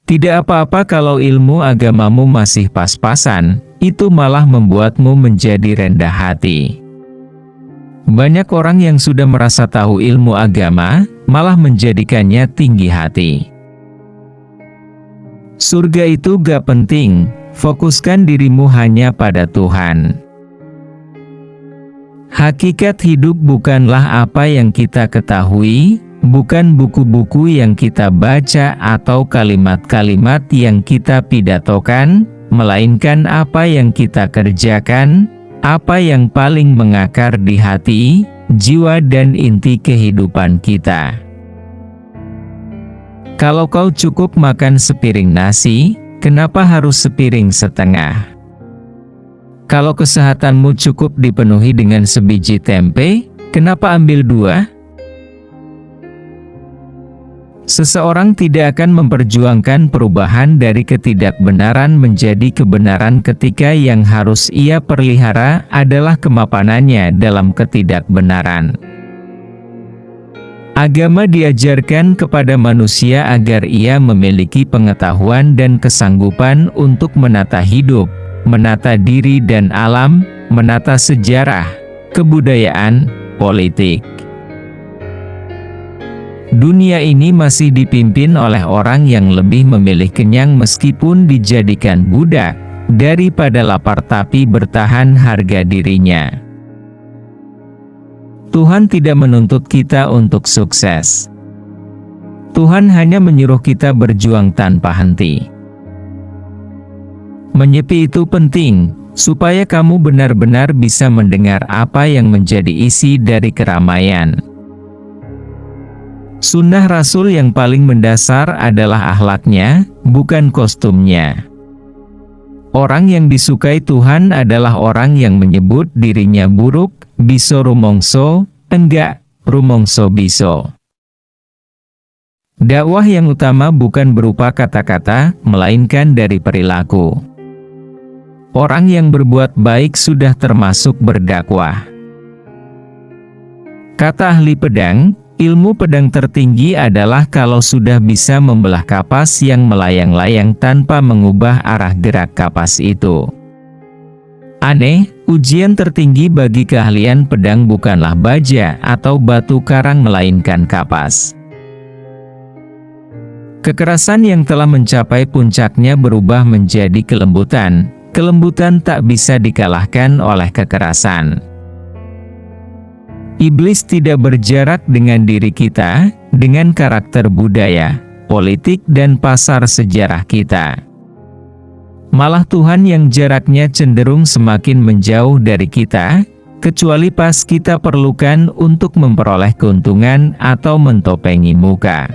Tidak apa-apa kalau ilmu agamamu masih pas-pasan, itu malah membuatmu menjadi rendah hati. Banyak orang yang sudah merasa tahu ilmu agama, malah menjadikannya tinggi hati. Surga itu gak penting, fokuskan dirimu hanya pada Tuhan. Hakikat hidup bukanlah apa yang kita ketahui, bukan buku-buku yang kita baca atau kalimat-kalimat yang kita pidatokan, melainkan apa yang kita kerjakan, apa yang paling mengakar di hati, jiwa dan inti kehidupan kita. Kalau kau cukup makan sepiring nasi, kenapa harus sepiring setengah? Kalau kesehatanmu cukup dipenuhi dengan sebiji tempe, kenapa ambil 2? Seseorang tidak akan memperjuangkan perubahan dari ketidakbenaran menjadi kebenaran ketika yang harus ia pelihara adalah kemapanannya dalam ketidakbenaran. Agama diajarkan kepada manusia agar ia memiliki pengetahuan dan kesanggupan untuk menata hidup, menata diri dan alam, menata sejarah, kebudayaan, politik. Dunia ini masih dipimpin oleh orang yang lebih memilih kenyang meskipun dijadikan budak, daripada lapar tapi bertahan harga dirinya. Tuhan tidak menuntut kita untuk sukses. Tuhan hanya menyuruh kita berjuang tanpa henti. Menyepi itu penting, supaya kamu benar-benar bisa mendengar apa yang menjadi isi dari keramaian. Sunnah Rasul yang paling mendasar adalah akhlaknya, bukan kostumnya. Orang yang disukai Tuhan adalah orang yang menyebut dirinya buruk, biso rumongso, enggak, rumongso biso. Dakwah yang utama bukan berupa kata-kata, melainkan dari perilaku. Orang yang berbuat baik sudah termasuk berdakwah. Kata ahli pedang, ilmu pedang tertinggi adalah kalau sudah bisa membelah kapas yang melayang-layang tanpa mengubah arah gerak kapas itu. Aneh, ujian tertinggi bagi keahlian pedang bukanlah baja atau batu karang melainkan kapas. Kekerasan yang telah mencapai puncaknya berubah menjadi kelembutan. Kelembutan tak bisa dikalahkan oleh kekerasan. Iblis tidak berjarak dengan diri kita, dengan karakter budaya, politik dan pasar sejarah kita. Malah Tuhan yang jaraknya cenderung semakin menjauh dari kita, kecuali pas kita perlukan untuk memperoleh keuntungan atau mentopengi muka.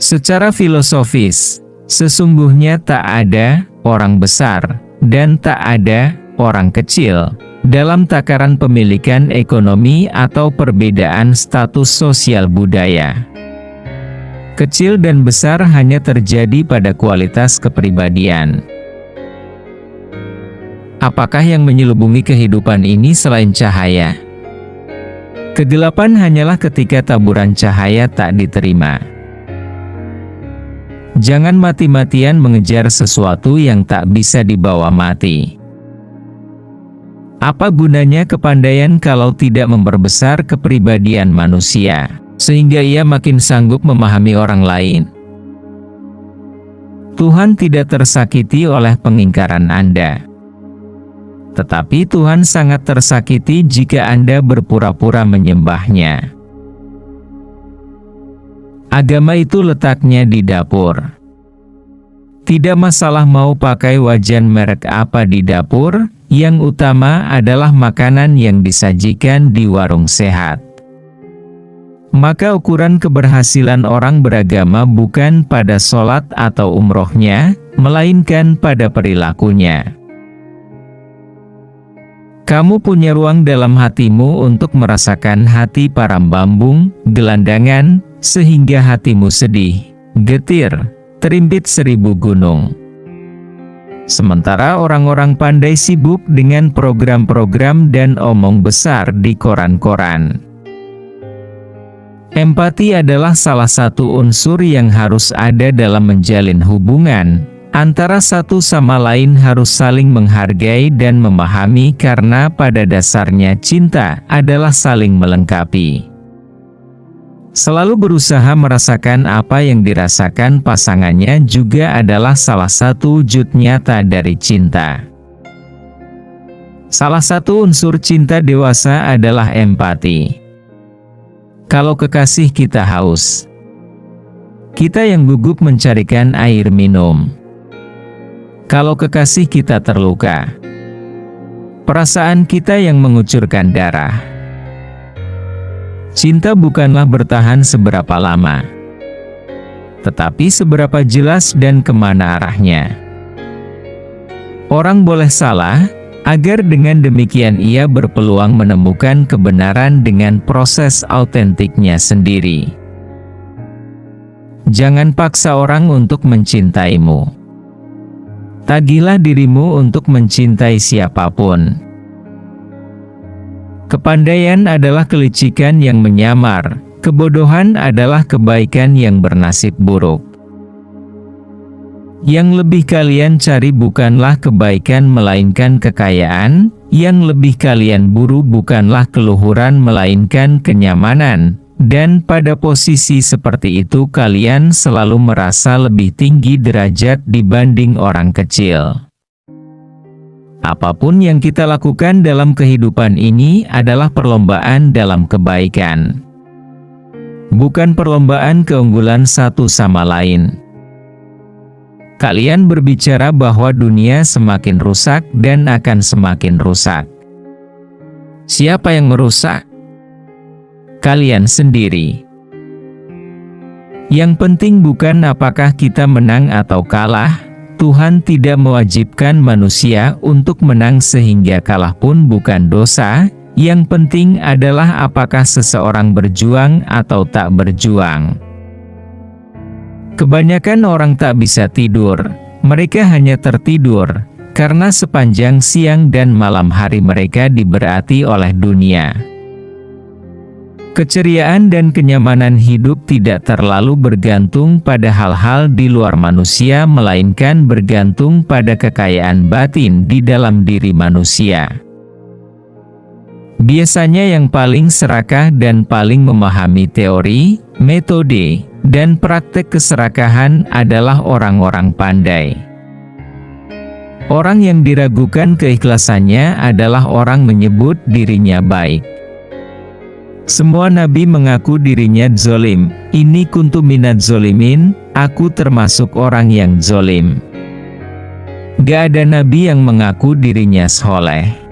Secara filosofis, sesungguhnya tak ada orang besar, dan tak ada orang kecil dalam takaran pemilikan ekonomi atau perbedaan status sosial budaya. Kecil dan besar hanya terjadi pada kualitas kepribadian. Apakah yang menyelubungi kehidupan ini selain cahaya? Kegelapan hanyalah ketika taburan cahaya tak diterima. Jangan mati-matian mengejar sesuatu yang tak bisa dibawa mati. Apa gunanya kepandaian kalau tidak memperbesar kepribadian manusia, sehingga ia makin sanggup memahami orang lain? Tuhan tidak tersakiti oleh pengingkaran Anda. Tetapi Tuhan sangat tersakiti jika Anda berpura-pura menyembahnya. Agama itu letaknya di dapur. Tidak masalah mau pakai wajan merek apa di dapur, yang utama adalah makanan yang disajikan di warung sehat. Maka ukuran keberhasilan orang beragama bukan pada sholat atau umrohnya, melainkan pada perilakunya. Kamu punya ruang dalam hatimu untuk merasakan hati para bambung, gelandangan, sehingga hatimu sedih, getir, terimpit 1000 gunung. Sementara orang-orang pandai sibuk dengan program-program dan omong besar di koran-koran. Empati adalah salah satu unsur yang harus ada dalam menjalin hubungan antara satu sama lain, harus saling menghargai dan memahami, karena pada dasarnya cinta adalah saling melengkapi. Selalu berusaha merasakan apa yang dirasakan pasangannya juga adalah salah satu wujud nyata dari cinta. Salah satu unsur cinta dewasa adalah empati. Kalau kekasih kita haus, kita yang gugup mencarikan air minum. Kalau kekasih kita terluka, perasaan kita yang mengucurkan darah. Cinta bukanlah bertahan seberapa lama, tetapi seberapa jelas dan kemana arahnya. Orang boleh salah, agar dengan demikian ia berpeluang menemukan kebenaran dengan proses autentiknya sendiri. Jangan paksa orang untuk mencintaimu. Tagilah dirimu untuk mencintai siapapun. Kepandaian adalah kelicikan yang menyamar, kebodohan adalah kebaikan yang bernasib buruk. Yang lebih kalian cari bukanlah kebaikan melainkan kekayaan, yang lebih kalian buru bukanlah keluhuran melainkan kenyamanan. Dan pada posisi seperti itu kalian selalu merasa lebih tinggi derajat dibanding orang kecil. Apapun yang kita lakukan dalam kehidupan ini adalah perlombaan dalam kebaikan. Bukan perlombaan keunggulan satu sama lain. Kalian berbicara bahwa dunia semakin rusak dan akan semakin rusak. Siapa yang merusak? Kalian sendiri. Yang penting bukan apakah kita menang atau kalah. Tuhan tidak mewajibkan manusia untuk menang sehingga kalah pun bukan dosa. Yang penting adalah apakah seseorang berjuang atau tak berjuang. Kebanyakan orang tak bisa tidur. Mereka hanya tertidur karena sepanjang siang dan malam hari mereka diberati oleh dunia. Keceriaan dan kenyamanan hidup tidak terlalu bergantung pada hal-hal di luar manusia, melainkan bergantung pada kekayaan batin di dalam diri manusia. Biasanya yang paling serakah dan paling memahami teori, metode, dan praktek keserakahan adalah orang-orang pandai. Orang yang diragukan keikhlasannya adalah orang menyebut dirinya baik. Semua nabi mengaku dirinya zolim. Ini kuntu minat zolimin, aku termasuk orang yang zolim. Gak ada nabi yang mengaku dirinya soleh.